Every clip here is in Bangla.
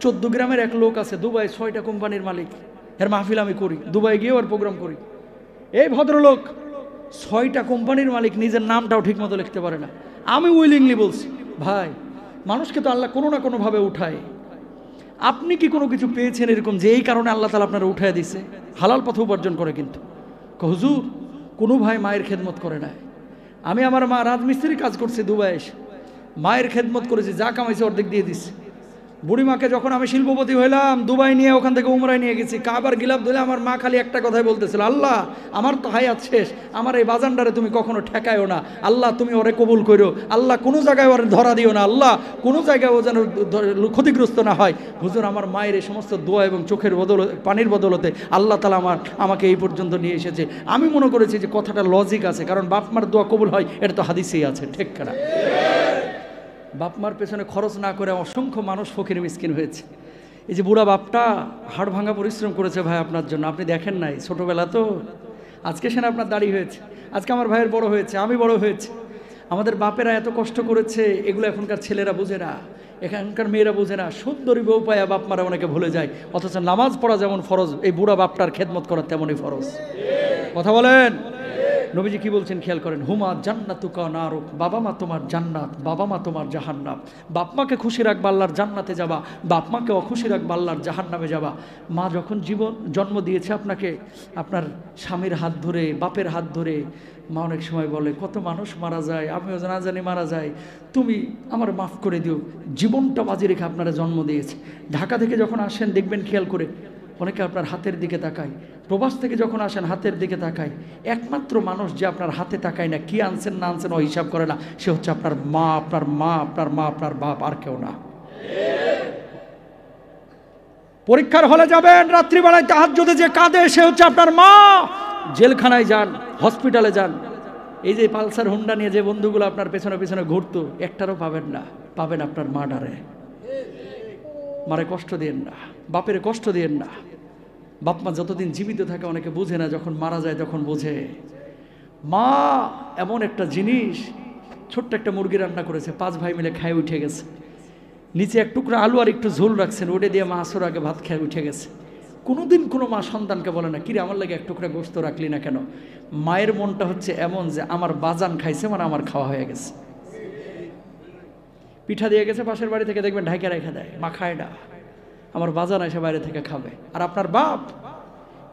14 গ্রামের এক লোক আছে দুবাই, 6টা কোম্পানির মালিক, এর মাহফিল আমি করি, দুবাই গিয়েও আর প্রোগ্রাম করি। এই ভদ্রলোক 6টা কোম্পানির মালিক, নিজের নামটাও ঠিক মতো লিখতে পারে না। আমি উইলিংলি বলছি, ভাই মানুষকে তো আল্লাহ কোনো না কোনোভাবে উঠায়, আপনি কি কোনো কিছু পেয়েছেন এরকম যে এই কারণে আল্লাহ তাআলা আপনারা উঠায় দিছে? হালাল পথে উপার্জন করে, কিন্তু হুজুর কোনো ভাই মায়ের খেদমত করে না। আমি আমার মা রাজমিস্ত্রি কাজ করছি দুবাই এসে, মায়ের খেদমত করেছি, যা কামাইছে অর্ধেক দিয়ে দিচ্ছি। বুড়িমাকে যখন আমি শিল্পপতি হইলাম দুবাই নিয়ে ওখান থেকে উমরায় নিয়ে গেছি, কাবার গিলাপ ধরে আমার মা খালি একটা কথাই বলতেছিল, আল্লাহ আমার তো হায়াত শেষ, আমার এই বাজানডারে তুমি কখনো ঠেকায়ও না, আল্লাহ তুমি ওরে কবুল করো, আল্লাহ কোনো জায়গায় ওরে ধরা দিও না, আল্লাহ কোনো জায়গায় ও যেন ক্ষতিগ্রস্ত না হয়। হুজুর আমার মায়ের এই সমস্ত দোয়া এবং চোখের বদলতে, পানির বদলতে আল্লাহ তাআলা আমাকে এই পর্যন্ত নিয়ে এসেছে। আমি মনে করেছি যে কথাটা লজিক আছে, কারণ বাপ মার দোয়া কবুল হয় এটা তো হাদিসেই আছে, ঠিক না? বাপ মার পেছনে খরচ না করে অসংখ্য মানুষ ফকির মিসকিন হয়েছে। এই যে বুড়া বাপটা হাড় ভাঙা পরিশ্রম করেছে ভাই আপনার জন্য, আপনি দেখেন নাই ছোটোবেলা তো, আজকে সেনা আপনার দাড়ি হয়েছে, আজকে আমার ভাইয়ের বড় হয়েছে, আমি বড় হয়েছে। আমাদের বাপেরা এত কষ্ট করেছে, এগুলো এখনকার ছেলেরা বুঝে না, এখানকার মেয়েরা বুঝে না। সুন্দরী বউ পায়া বাপ মারা অনেকে ভুলে যায়, অথচ নামাজ পড়া যেমন ফরজ, এই বুড়া বাপটার খেদমত করা তেমনই ফরজ। কথা বলেন। নবীজি কি বলছেন খেয়াল করেন, হুমা জান্নাতুকা নারুক, বাবা মা তোমার জান্নাত, বাবা মা তোমার জাহান্নাম। বাপ মাকে খুশি রাখবা আল্লাহর জান্নাতে যাবা, বাপ মাকে অখুশি রাখবা আল্লাহর জাহান্নামে যাবা। মা যখন জন্ম দিয়েছে আপনাকে, আপনার স্বামীর হাত ধরে, বাপের হাত ধরে, মা অনেক সময় বলে কত মানুষ মারা যায়, আমিও না জানি মারা যায়, তুমি আমার মাফ করে দিও, জীবনটা বাজি রেখে আপনারা জন্ম দিয়েছে। ঢাকা থেকে যখন আসেন দেখবেন খেয়াল করে, অনেকে আপনার হাতের দিকে তাকায়, প্রবাস থেকে যখন আসেন হাতের দিকে তাকায়। একমাত্র মানুষ যে আপনার হাতে তাকায় না, কি আনছেন না আনছেন ও হিসাব করে না, সে হচ্ছে আপনার মা, আপনার মা, আপনার মা, আপনার বাপ, আর কেউ না। পরীক্ষার হলে যাবেন, রাত্রিবেলায় তাহাজ্জুদে যে কাঁদে সে হচ্ছে আপনার মা। জেলখানায় যান, হসপিটালে যান, এই যে পালসার হুন্ডা নিয়ে যে বন্ধুগুলো আপনার পেছনে পেছনে ঘুরতো, একটারও পাবেন না, পাবেন আপনার মা ডারে। মারে কষ্ট দিয়েন না, বাপের কষ্ট দিয়েন না। বাপ মা যতদিন জীবিত থাকে অনেকে বুঝে না, যখন মারা যায় তখন বোঝে। মা এমন একটা জিনিস, ছোট্ট একটা মুরগি রান্না করেছে, 5 ভাই মিলে খায় উঠে গেছে, নিচে এক টুকরা আলু আর একটু ঝোল রাখছেন, ওটা দিয়ে মা আসর আগে ভাত খেয়ে উঠে গেছে। কোনোদিন কোনো মা সন্তানকে বলে না, কিরে আমার লাগে এক টুকরা গোস্ত রাখলি না কেন? মায়ের মনটা হচ্ছে এমন যে আমার বাজান খাইছে মানে আমার খাওয়া হয়ে গেছে। পিঠা দিয়ে গেছে পাশের বাড়ি থেকে, দেখবেন ঢাকা রেখে দেয়, মা খায় না, আমার বাজান এসে বাইরে থেকে খাবে। আর আপনার বাপ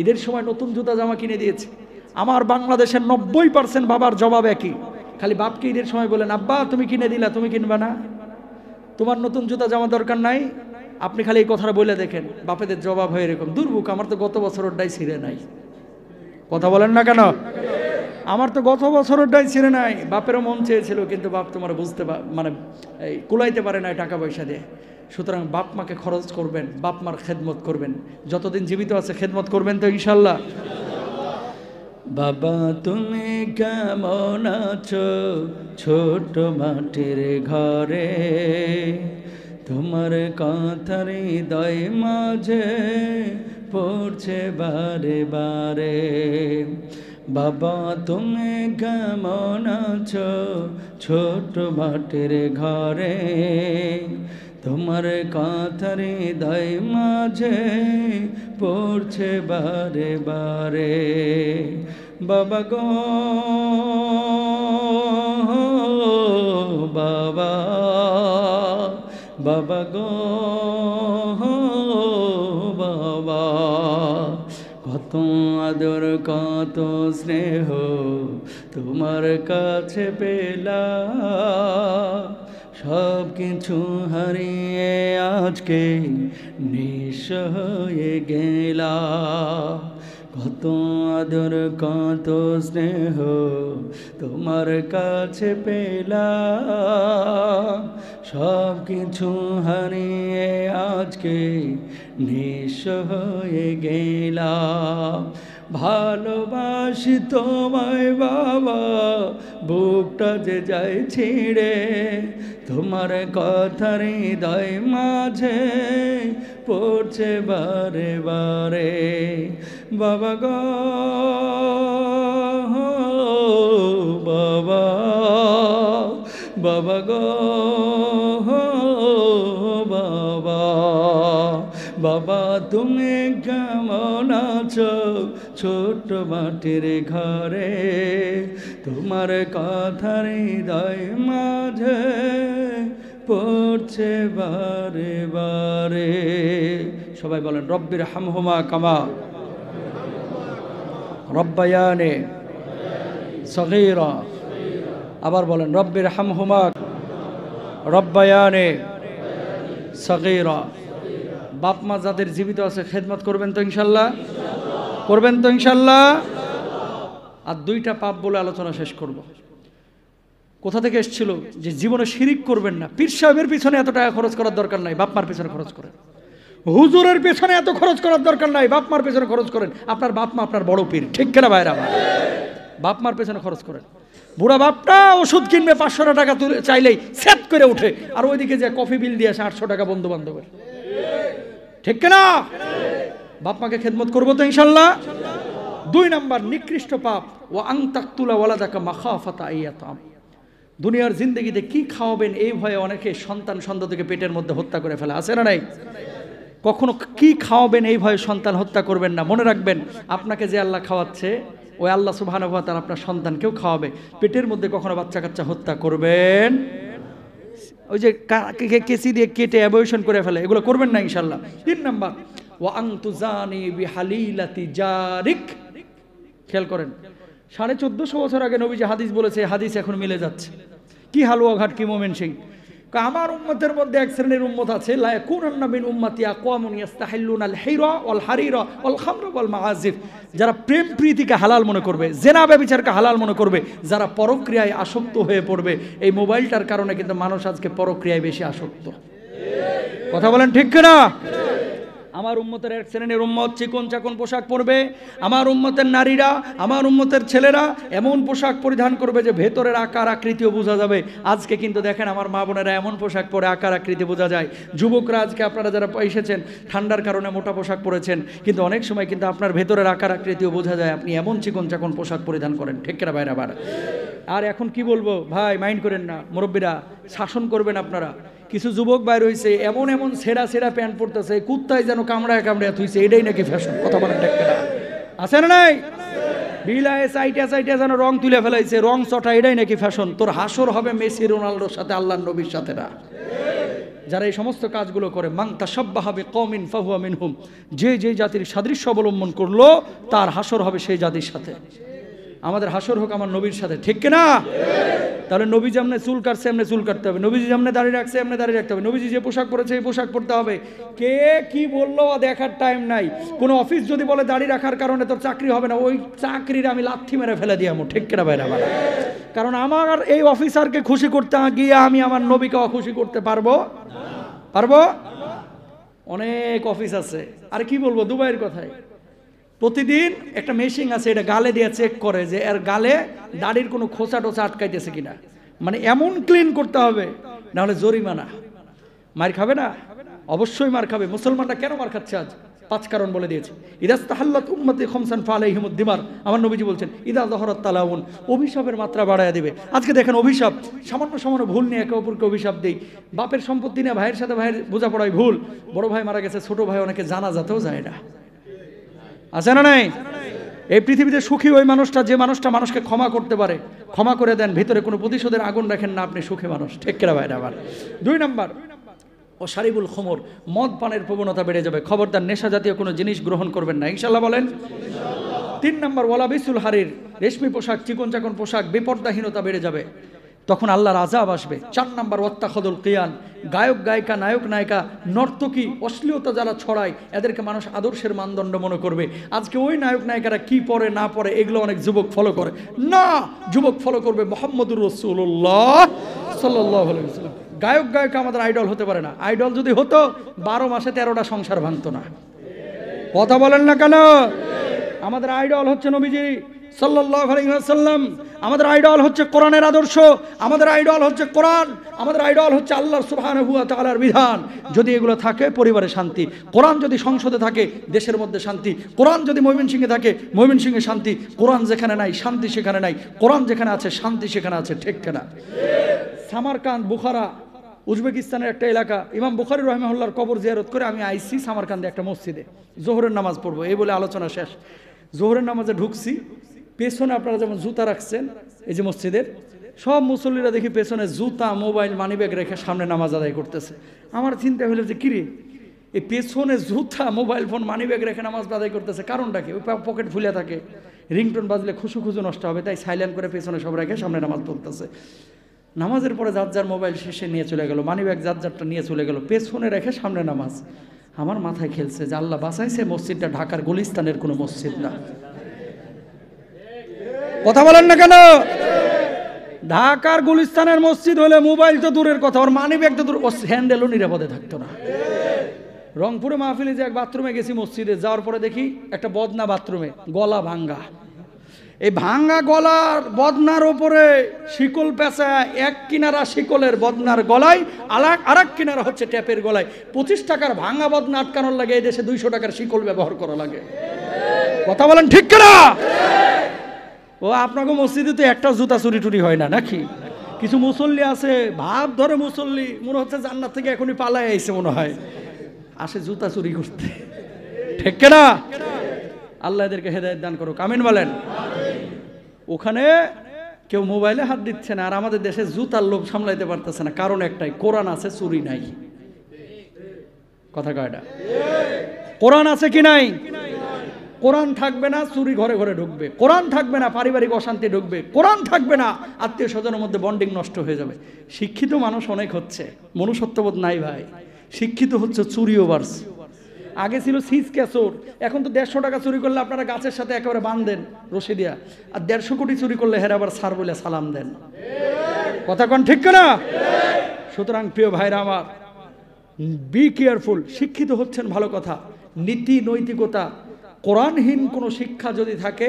ঈদের সময় নতুন জুতা জামা কিনে দিয়েছে। আমার বাংলাদেশের 90% বাবার জবাব একই, খালি বাপকে ঈদের সময় বলেন, আব্বা তুমি কিনে দিলা, তুমি কিনবা না, তোমার নতুন জুতা জামা দরকার নাই। আপনি খালি এই কথাটা বলে দেখেন, বাপেদের জবাব হয় এরকম, দুর্ভোগ আমার তো গত বছর ওটাই ছিঁড়ে নাই। কথা বলেন না কেন? আমার তো গত বছর ওটাই ছিঁড়ে নাই। বাপেরও মন চেয়েছিল, কিন্তু বাপ তোমার বুঝতে মানে কুলাইতে পারে না টাকা পয়সা দিয়ে। সুতরাং বাপ মাকে খরচ করবেন, বাপ মার খেদমত করবেন, যতদিন জীবিত আছে খেদমত করবেন তো ইনশাল্লাহ। বাবা তুমি কেমন আছো ছোট মাটির ঘরে, তোমার কথার হৃদয় মাঝে পড়ছে বারে বারে। বাবা তুমি কেমন আছো ছোট মাটির ঘরে, তোমার কথার হৃদয় মাঝে পড়ছে বারে বারে। বাবা গো বাবা, বাবা গো বাবা, কত আদর কত স্নেহ তোমার কাছে পেলাম, সব কিছু হারিয়ে আজকে নিঃস্ব হয়ে গেলাম। কত আদর কত স্নেহ তোমার কাছে পেলাম, সব কিছু হারিয়ে আজকে নিঃস্ব হয়ে গেলাম। ভালোবাসি তোমায় বাবা, বুকটা যে যায় ছিঁড়ে, তোমার কথার হৃদয় মাঝে পড়ছে বারে বারে। বাবা গো বাবা, বাবা গো বাবা। বাবা তুমি কেমন আছো ছোট মাটির ঘরে, তোমার কথার হৃদয় মাঝে পড়ছে বারে বারে। সবাই বলেন রব্বির হামহুমা কামা রব্বায়ানে সগীরা। আবার বলেন রব্বির হামহুমা রব্বায়ানে সগীরা। বাপ মা যাদের জীবিত আছে খেদমত করবেন তো ইনশাল্লাহ? করবেন তো ইনশাল্লাহ? আর দুইটা পাপ বলে আলোচনা শেষ করব। কোথা থেকে এসেছিল যে জীবনে শিরিক করবেন না। পীর সাহেবের পিছনে এত টাকা খরচ করার দরকার নাই, বাপ মার পিছনে খরচ করেন। হুজুরের পেছনে এত খরচ করার দরকার নাই, বাপ মার পেছনে খরচ করেন। আপনার বাপ মা আপনার বড় পীর, ঠিক কিনা ভাইরা? বাপ মার পেছনে খরচ করেন। বুড়া বাপটা ওষুধ কিনবে 500 টাকা চাইলেই সেট করে উঠে, আর ওইদিকে যে কফি বিল দিয়ে আসে 800 টাকা বন্ধু বান্ধবের, ঠিক কিনা? বাপ মাকে খেদমত করবো তো ইনশাল্লাহ। 2 নাম্বার নিকৃষ্ট পাপ ও আং তাকতুলা ওয়ালাদাকা মাখাফাতা আইয়াতাম। দুনিয়ার জিন্দগিতে কি খাওয়াবেন এই ভয়ে অনেকে সন্তান সন্ততিকে পেটের মধ্যে হত্যা করে ফেলে, আছে না নাই? কখনো কি খাওয়াবেন এই ভয়ে সন্তান হত্যা করবেন না। মনে রাখবেন আপনাকে যে আল্লাহ খাওয়াচ্ছে ওই আল্লাহ সুবহানাহু ওয়া তাআলা আপনার সন্তানকেও খাওয়াবে। পেটের মধ্যে কখনো বাচ্চা কাচ্চা হত্যা করবেন, ওই যে কেসি দিয়ে কেটে অ্যাবর্শন করে ফেলে, এগুলো করবেন না ইনশাল্লাহ। 3 নাম্বার ওয়া আং তুজানি বিহালিলাতি জারিক। খেয়াল করেন, 1450 বছর আগে নবীজি হাদিস বলেছে, হাদিস এখন মিলে যাচ্ছে। কি হালুয়া ঘাট, কি মোমেন সিং। আমার উম্মতের মধ্যে এক শ্রেণীর উম্মত আছে, লা ইয়াকুনান্না মিন উম্মতি আকওয়ামুন ইস্তাহিল্লুনাল হিরা ওয়াল হারিরা ওয়াল খামরা ওয়াল মাআজিফ। যারা প্রেম প্রীতিকে হালাল মনে করবে, জেনা ব্যভিচারকে হালাল মনে করবে, যারা পরক্রিয়ায় আসক্ত হয়ে পড়বে। এই মোবাইলটার কারণে কিন্তু মানুষ আজকে পরক্রিয়ায় বেশি আসক্ত। কথা বলেন ঠিক কিনা? আমার উম্মতের এক শ্রেণীর উম্মত চিকন চাকন পোশাক পরবে। আমার উম্মতের নারীরা, আমার উম্মতের ছেলেরা এমন পোশাক পরিধান করবে যে ভেতরের আকার আকৃতিও বোঝা যাবে। আজকে কিন্তু দেখেন আমার মা বোনেরা এমন পোশাক পরে আকার আকৃতি বোঝা যায়। যুবকরা আজকে আপনারা যারা এসেছেন ঠান্ডার কারণে মোটা পোশাক পরেছেন, কিন্তু অনেক সময় কিন্তু আপনার ভেতরের আকার আকৃতিও বোঝা যায়, আপনি এমন চিকন চাকন পোশাক পরিধান করেন, ঠিক কিনা ভাইরা? আবার আর এখন কি বলবো ভাই, মাইন্ড করেন না, মুরব্বীরা শাসন করবেন আপনারা। কিছু যুবক বাইর হয়েছে এমন এমন ছেঁড়া ছেঁড়া প্যান্ট পরতেছে, কুত্তায় যেন কামড়ায় কামড়ায় থুইছে, এটাই নাকি ফ্যাশন। কথা বলেন ঠিক কিনা? আছে না নাই? বিলায় সাইটা সাইটা যেন রং তুলে ফেলাইছে, রং চটা, এটাই নাকি ফ্যাশন। তোর হাসর হবে মেসি রোনাল্ডোর সাথে, আল্লাহর নবীর সাথে না। যারা এই সমস্ত কাজগুলো করে, মান তাশাব্বাহা বিকওমিন ফাহুয়া মিনহুম, যে যে জাতির সাদৃশ্য অবলম্বন করলো তার হাসর হবে সেই জাতির সাথে। আমাদের হাসর হোক আমার নবীর সাথে, ঠিক কিনা? তাহলে নবী যেমনে চুল কাটছে এমনি চুল কাটতে হবে, নবীজি যেমনে দাঁড়িয়ে রাখছে এমনি দাঁড়িয়ে রাখতে হবে, নবীজি যে পোশাক পরেছে এই পোশাক পরতে হবে। কে কি বললো দেখার টাইম নাই। কোনো অফিস যদি বলে দাঁড়িয়ে রাখার কারণে তোর চাকরি হবে না, ওই চাকরির আমি লাথি মেরে ফেলে দিই, ঠিক কিনা ভাইরা? কারণ আমার এই অফিসারকে খুশি করতে গিয়ে আমি আমার নবীকে অখুশি করতে পারবো? অনেক অফিস আছে। আর কি বলবো, দুবাইয়ের কথাই প্রতিদিন একটা মেশিন আছে, এটা গালে দিয়ে চেক করে যে এর গালে দাড়ির কোনো খোঁচা টোচা আটকাইতেছে কিনা। মানে এমন ক্লিন করতে হবে, না হলে জরিমানা। মার খাবে না? অবশ্যই মার খাবে। মুসলমানরা কেন মার খাচ্ছে আজ? 5 কারণ বলে দিয়েছে। ইদাস্তাহাল্লাত উম্মতি খামসান ফালাইহিমুদ দিমার। আমার নবীজি বলছেন ইদা যহরাত তালাউন, অভিশাপের মাত্রা বাড়ায় দিবে। আজকে দেখেন অভিশাপ, সামান্য ভুল নিয়ে একে অপরকে অভিশাপ দেই। বাপের সম্পত্তি নিয়ে ভাইয়ের সাথে ভাইয়ের বোঝাপড়ায় ভুল, বড় ভাই মারা গেছে, ছোট ভাই অনেকে জানাজাতেও যায় না। আছে না নাই? এই পৃথিবীতে সুখী ওই মানুষটা যে মানুষটা মানুষকে ক্ষমা করতে পারে। ক্ষমা করে দেন, ভিতরে কোনো প্রতিশোধের আগুন রাখেন না, আপনি সুখী মানুষ, ঠিক কিনা ভাইরা? আবার 2 নাম্বার ও শারিবুল খমর, মদ পানের প্রবণতা বেড়ে যাবে। খবরদার নেশা জাতীয় কোনো জিনিস গ্রহণ করবেন না, ইনশাল্লাহ বলেন। 3 নাম্বার ওয়ালা বিসুল হারির, রেশমি পোশাক, চিকন চাকন পোশাক, বেপর্দাহীনতা বেড়ে যাবে, তখন আল্লাহর আযাব আসবে। 4 নাম্বার ওয়াত্তাখাদুল কিয়ান, গায়ক গায়িকা, নায়ক নায়িকা, নর্তকী, অশ্লীলতা যারা ছড়ায় এদেরকে মানুষ আদর্শের মানদণ্ড মনে করবে। আজকে ওই নায়ক নায়িকারা কি পরে না পরে এগুলো অনেক যুবক ফলো করে না, যুবক ফলো করবে মুহাম্মদুর রাসূলুল্লাহ সাল্লাল্লাহু আলাইহি ওয়াসাল্লাম। গায়ক গায়িকা আমাদের আইডল হতে পারে না। আইডল যদি হতো 12 মাসে 13টা সংসার ভাঙতো না। কথা বলেন না কেন? আমাদের আইডল হচ্ছে নবীজি সাল্লাল্লাহু আলাইহি ওয়াসাল্লাম। আমাদের আইডল হচ্ছে কোরআনের আদর্শ, আমাদের আইডল হচ্ছে কোরআন, আমাদের আইডল হচ্ছে আল্লাহ সুবহানাহু ওয়া তাআলার বিধান। যদি এগুলো থাকে পরিবারে শান্তি, কোরআন যদি সংসদে থাকে দেশের মধ্যে শান্তি, কোরআন যদি ময়মনসিংহে থাকে ময়মনসিংহে শান্তি। কোরআন যেখানে নাই শান্তি সেখানে নাই, কোরআন যেখানে আছে শান্তি সেখানে আছে, ঠিক কিনা? সামারকান্দ, বুখারা, উজবেকিস্তানের একটা এলাকা, ইমাম বুখারী রাহিমাহুল্লাহর কবর জিয়ারত করে আমি আইসি সামারকান্দে একটা মসজিদে, জোহরের নামাজ পড়বো এই বলে আলোচনা শেষ। জোহরের নামাজে ঢুকছি, পেছনে আপনারা যেমন জুতা রাখছেন এই যে মসজিদের, সব মুসল্লিরা দেখি পেছনে জুতা, মোবাইল, মানিব্যাগ রেখে সামনে নামাজ আদায় করতেছে। আমার চিন্তা হলো যে কিরে, এই পেছনে জুতা, মোবাইল ফোন, মানিব্যাগ রেখে নামাজ আদায় করতেছে, কারণটা কি? ওই পকেট ফুলে থাকে, রিংটোন বাজলে খুশু খুশু নষ্ট হবে, তাই সাইলেন্ট করে পেছনে সব রেখে সামনে নামাজ পড়তেছে। নামাজের পরে যার যার মোবাইল শেষে নিয়ে চলে গেল, মানিব্যাগ যার যারটা নিয়ে চলে গেল, পেছনে রেখে সামনে নামাজ। আমার মাথায় খেলছে যে আল্লাহ বাঁচাইছে, মসজিদটা ঢাকার গুলিস্তানের কোনো মসজিদ না। কথা বলেন না কেন? ঢাকার গুলিস্তানের মসজিদ হলে মোবাইল তো দূরের কথা, ওর মানিব্যাগ তো দূর, ওর হ্যান্ডেলও নিরাপদে থাকতো না। রংপুরে মাহফিলে যে এক বাথরুমে গেছি মসজিদে, যাওয়ার পরে দেখি একটা বদনা বাথরুমে, গলা ভাঙ্গা। এই ভাঙ্গা গলার বদনার ওপরে শিকল পেঁচা, এক কিনারা শিকলের বদনার গলায়, আর এক কিনারা হচ্ছে ট্যাপের গলায়। 25 টাকার ভাঙ্গা বদনা আটকানোর লাগে এই দেশে 200 টাকার শিকল ব্যবহার করা লাগে। কথা বলেন ঠিক কিনা? ও আপনাকে মসজিদে তো একটা জুতা চুরি টুরি হয় না নাকি? কিছু মুসল্লি আছে, ভাব ধরে মুসল্লি, মনে হচ্ছে জান্নাত থেকে এখনই পালায় আইছে মনে হয়, আসে জুতা চুরি করতে। ঠিক কিনা? আল্লাহ এদেরকে হেদায়েত দান করুক, আমিন বলেন। ওখানে কেউ মোবাইলে হাত দিচ্ছে না, আর আমাদের দেশে জুতার লোভ সামলাইতে পারতেছে না, কারণ একটাই, কোরআন আছে, চুরি নাই। কথা কয়টা? কোরআন আছে কি নাই? কোরআন থাকবে না, চুরি ঘরে ঘরে ঢুকবে। কোরআন থাকবে না, পারিবারিক অশান্তি ঢুকবে। কোরআন থাকবে না, আত্মীয় স্বজনের মধ্যে বন্ডিং নষ্ট হয়ে যাবে। শিক্ষিত মানুষ অনেক হচ্ছে, মনুষ্যত্ববোধ নাই ভাই। শিক্ষিত হচ্ছে, চুরিও বাড়ছে। আগে ছিল সিজ ক্যাচোর, এখন তো 150 টাকা চুরি করলে আপনারা গাছের সাথে একেবারে বাঁধেন রশি দিয়া, আর 150 কোটি চুরি করলে হেরা আবার সার বলে সালাম দেন। কথা কোন ঠিক না? সুতরাং প্রিয় ভাইরা আমার, বি কেয়ারফুল। শিক্ষিত হচ্ছেন ভালো কথা, নীতি নৈতিকতা, কোরআনহীন কোনো শিক্ষা যদি থাকে,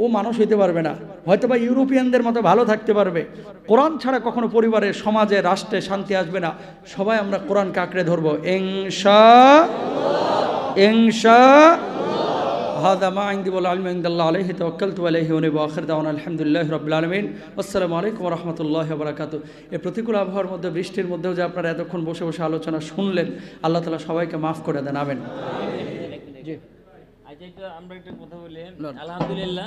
ও মানুষ হইতে পারবে না। হয়তো বা ইউরোপিয়ানদের মতো ভালো থাকতে পারবে, কোরআন ছাড়া কখনো পরিবারে, সমাজে, রাষ্ট্রে শান্তি আসবে না। সবাই আমরা কোরআনকে আঁকড়ে ধরবো ইনশাআল্লাহ। হাদা মা ইনদি ওয়াল ইলমু ইনদাল্লাহ আলাইহি তাওয়াক্কালতু আলাইহি ওয়া আনিবু আখির দাওয়ানা আলহামদুলিল্লাহি রাব্বিল আলামিন। আসসালামু আলাইকুম ওয়া রাহমাতুল্লাহি ওয়া বারাকাতুহু। এই প্রতিকূল আবহাওয়ার মধ্যে, বৃষ্টির মধ্যেও যে আপনারা এতক্ষণ বসে বসে আলোচনা শুনলেন, আল্লাহ তাআলা সবাইকে মাফ করে দেন, আমিন। জি, আমরা একটা কথা বলি, আলহামদুলিল্লাহ,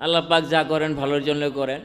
আল্লাহ পাক যা করেন ভালোর জন্য করেন।